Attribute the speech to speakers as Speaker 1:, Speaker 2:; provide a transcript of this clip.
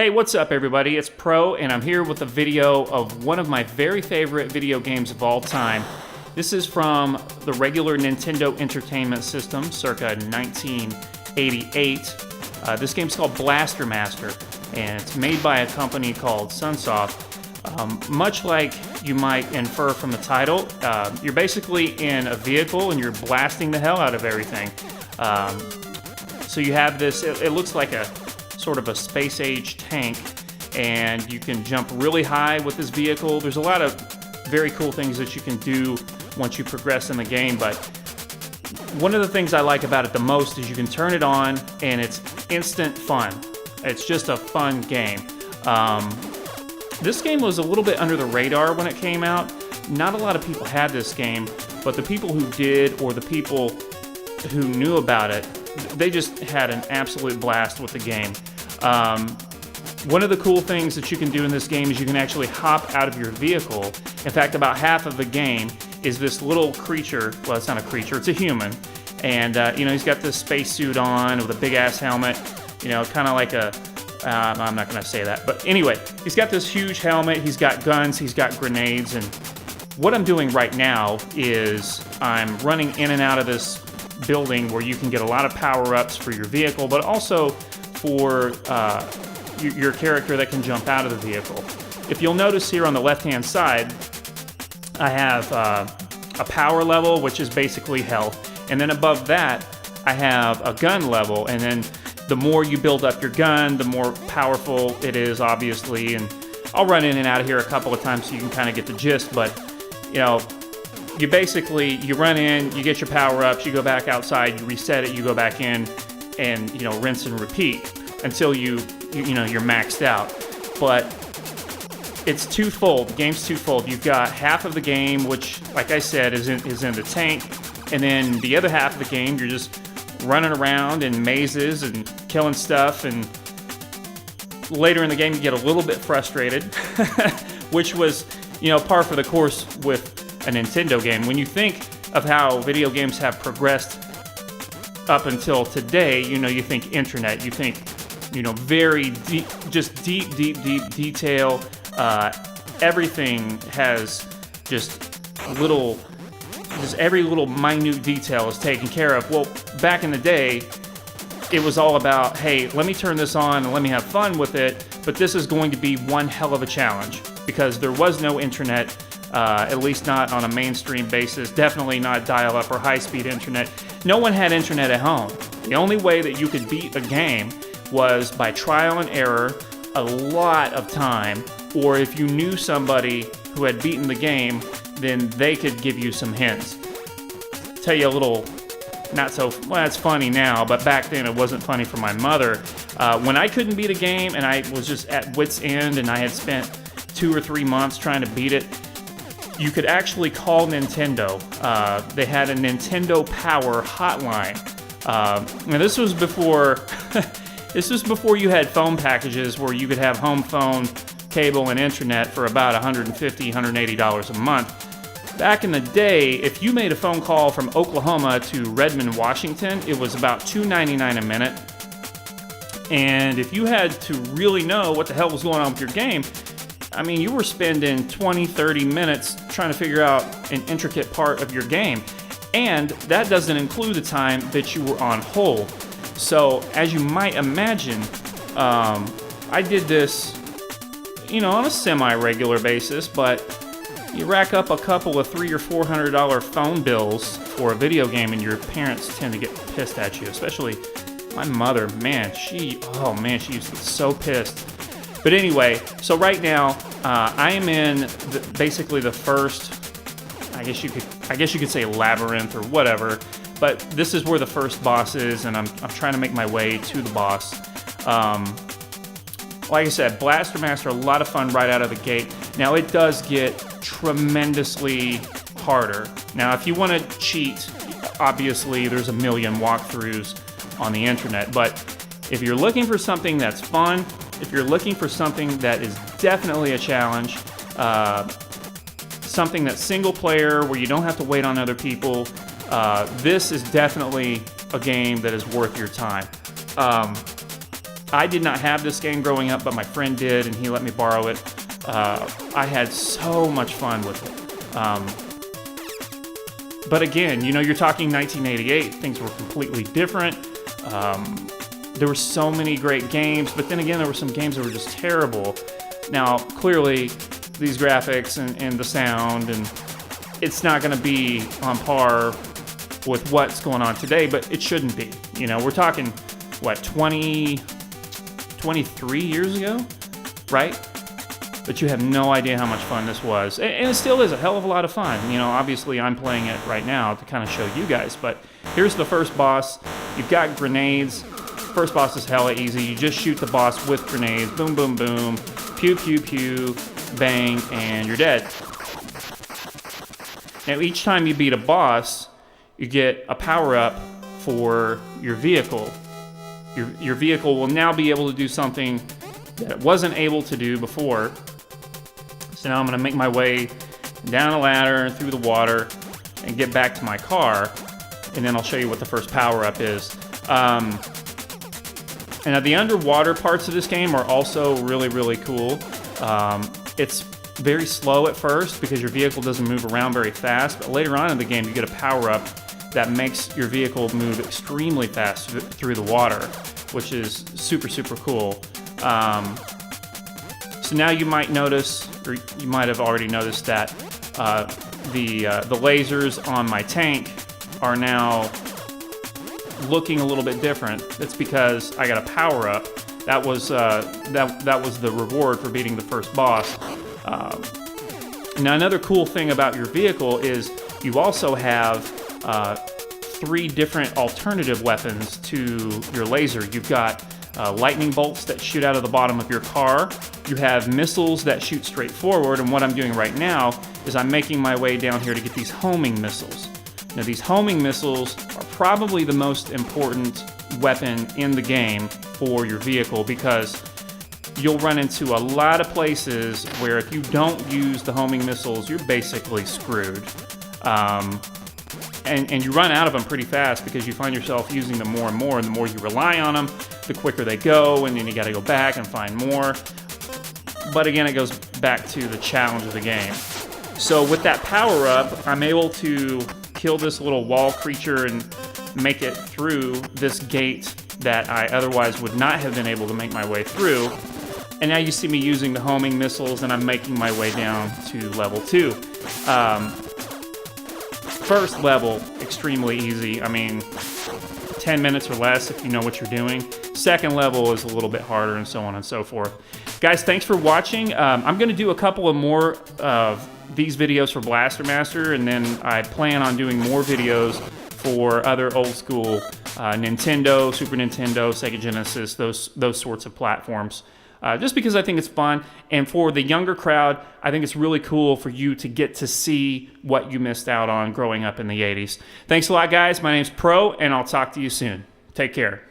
Speaker 1: Hey, what's up everybody? It's Pro, and I'm here with a video of one of my very favorite video games of all time. This is from the regular Nintendo Entertainment System, circa 1988. This game's called Blaster Master, and it's made by a company called Sunsoft. Much like you might infer from the title, you're basically in a vehicle and you're blasting the hell out of everything. So you have this, it looks like a sort of a space-age tank, and you can jump really high with this vehicle. There's a lot of very cool things that you can do once you progress in the game, but one of the things I like about it the most is you can turn it on and it's instant fun. It's just a fun game. This game was a little bit under the radar when it came out. Not a lot of people had this game, but the people who did, or the people who knew about it, they just had an absolute blast with the game. One of the cool things that you can do in this game is you can actually hop out of your vehicle. In fact, about half of the game is this little creature. Well, it's not a creature, it's a human. And, he's got this spacesuit on with a big-ass helmet, kind of like a... I'm not going to say that. But anyway, he's got this huge helmet, he's got guns, he's got grenades, and what I'm doing right now is I'm running in and out of this building where you can get a lot of power-ups for your vehicle, but also for your character that can jump out of the vehicle. If you'll notice here on the left-hand side, I have a power level, which is basically health, and then above that, I have a gun level, and then the more you build up your gun, the more powerful it is, obviously, and I'll run in and out of here a couple of times so you can kind of get the gist, but, you run in, you get your power-ups, you go back outside, you reset it, you go back in, and, rinse and repeat until you're maxed out. But it's twofold. The game's twofold. You've got half of the game, which, like I said, is in the tank, and then the other half of the game, you're just running around in mazes and killing stuff, and later in the game, you get a little bit frustrated, which was, par for the course with a Nintendo game. When you think of how video games have progressed up until today, you think internet, you think, very deep, just deep detail. Everything has every little minute detail is taken care of. Well, back in the day, it was all about, hey, let me turn this on and let me have fun with it, but this is going to be one hell of a challenge because there was no internet. At least not on a mainstream basis, definitely not dial-up or high-speed internet. No one had internet at home. The only way that you could beat a game was by trial and error, a lot of time, or if you knew somebody who had beaten the game, then they could give you some hints. Tell you a little, it's funny now, but back then it wasn't funny for my mother. When I couldn't beat a game and I was just at wit's end and I had spent 2 or 3 months trying to beat it, you could actually call Nintendo. They had a Nintendo Power hotline. And this was before you had phone packages where you could have home phone, cable, and internet for about $150, $180 a month. Back in the day, if you made a phone call from Oklahoma to Redmond, Washington, it was about $2.99 a minute. And if you had to really know what the hell was going on with your game, you were spending 20, 30 minutes trying to figure out an intricate part of your game. And that doesn't include the time that you were on hold. So, as you might imagine, I did this, on a semi-regular basis, but you rack up a couple of $300 or $400 phone bills for a video game and your parents tend to get pissed at you, especially my mother. She used to get so pissed. But anyway, so right now, I am in basically the first, I guess you could say labyrinth or whatever, but this is where the first boss is, and I'm trying to make my way to the boss. Like I said, Blaster Master, a lot of fun right out of the gate. Now, it does get tremendously harder. Now, if you want to cheat, obviously, there's a million walkthroughs on the internet, but if you're looking for something that's fun, if you're looking for something that is definitely a challenge, something that's single player where you don't have to wait on other people, this is definitely a game that is worth your time. I did not have this game growing up, but my friend did, and he let me borrow it. I had so much fun with it. But again, you know, you're talking 1988. Things were completely different. There were so many great games, but then again, there were some games that were just terrible. Now, clearly, these graphics and the sound, and it's not going to be on par with what's going on today, but it shouldn't be. You know, we're talking, what, 23 years ago, right? But you have no idea how much fun this was. And it still is a hell of a lot of fun. You know, obviously I'm playing it right now to kind of show you guys, but here's the first boss. You've got grenades. First boss is hella easy. You just shoot the boss with grenades. Boom, boom, boom. Pew, pew, pew. Bang, and you're dead. Now, each time you beat a boss, you get a power-up for your vehicle. Your vehicle will now be able to do something that it wasn't able to do before. So now I'm going to make my way down a ladder and through the water and get back to my car, and then I'll show you what the first power-up is. And now the underwater parts of this game are also really, really cool. It's very slow at first because your vehicle doesn't move around very fast, but later on in the game you get a power-up that makes your vehicle move extremely fast through the water, which is super, super cool. So now you might notice, or you might have already noticed, that the lasers on my tank are now looking a little bit different. It's because I got a power-up. That was the reward for beating the first boss. Now another cool thing about your vehicle is you also have 3 different alternative weapons to your laser. You've got lightning bolts that shoot out of the bottom of your car. You have missiles that shoot straight forward, and what I'm doing right now is I'm making my way down here to get these homing missiles. Now these homing missiles are probably the most important weapon in the game for your vehicle, because you'll run into a lot of places where if you don't use the homing missiles, you're basically screwed. And you run out of them pretty fast because you find yourself using them more and more, and the more you rely on them, the quicker they go, and then you gotta go back and find more. But again, it goes back to the challenge of the game. So with that power-up, I'm able to kill this little wall creature and make it through this gate that I otherwise would not have been able to make my way through. And now you see me using the homing missiles, and I'm making my way down to level 2. First level, extremely easy. I mean, 10 minutes or less if you know what you're doing. Second level is a little bit harder, and so on and so forth. Guys, thanks for watching. I'm going to do a couple of more of these videos for Blaster Master, and then I plan on doing more videos for other old school Nintendo, Super Nintendo, Sega Genesis, those sorts of platforms. Just because I think it's fun, and for the younger crowd, I think it's really cool for you to get to see what you missed out on growing up in the 80s. Thanks a lot, guys. My name's Pro, and I'll talk to you soon. Take care.